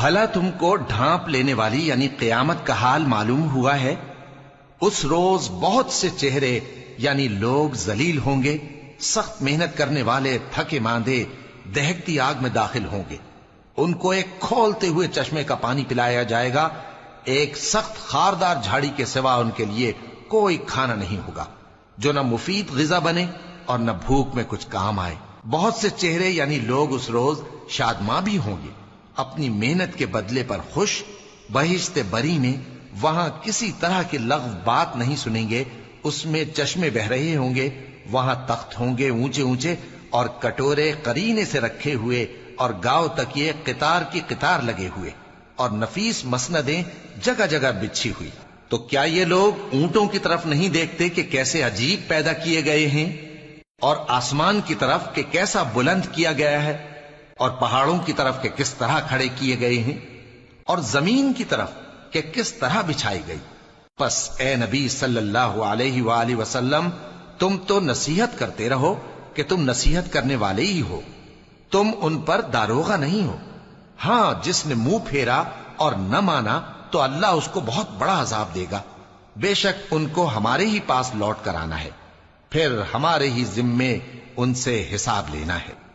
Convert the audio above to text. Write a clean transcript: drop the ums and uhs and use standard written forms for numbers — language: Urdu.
بھلا تم کو ڈھانپ لینے والی یعنی قیامت کا حال معلوم ہوا ہے؟ اس روز بہت سے چہرے یعنی لوگ ذلیل ہوں گے، سخت محنت کرنے والے تھکے ماندے دہکتی آگ میں داخل ہوں گے۔ ان کو ایک کھولتے ہوئے چشمے کا پانی پلایا جائے گا، ایک سخت خاردار جھاڑی کے سوا ان کے لیے کوئی کھانا نہیں ہوگا جو نہ مفید غذا بنے اور نہ بھوک میں کچھ کام آئے۔ بہت سے چہرے یعنی لوگ اس روز شادماں بھی ہوں گے، اپنی محنت کے بدلے پر خوش، بہشت بری میں وہاں کسی طرح کی لغو بات نہیں سنیں گے، اس میں چشمے بہ رہے ہوں گے، وہاں تخت ہوں گے اونچے اونچے اور کٹورے قرینے سے رکھے ہوئے اور گاؤ تکیے قطار کی قطار لگے ہوئے اور نفیس مسندیں جگہ جگہ بچھی ہوئی۔ تو کیا یہ لوگ اونٹوں کی طرف نہیں دیکھتے کہ کیسے عجیب پیدا کیے گئے ہیں، اور آسمان کی طرف کہ کیسا بلند کیا گیا ہے، اور پہاڑوں کی طرف کہ کس طرح کھڑے کیے گئے ہیں، اور زمین کی طرف کہ کس طرح بچھائی گئی؟ پس اے نبی صلی اللہ علیہ وآلہ وسلم، تم تو نصیحت کرتے رہو کہ تم نصیحت کرنے والے ہی ہو، تم ان پر داروغہ نہیں ہو۔ ہاں، جس نے منہ پھیرا اور نہ مانا تو اللہ اس کو بہت بڑا عذاب دے گا۔ بے شک ان کو ہمارے ہی پاس لوٹ کر آنا ہے، پھر ہمارے ہی ذمے ان سے حساب لینا ہے۔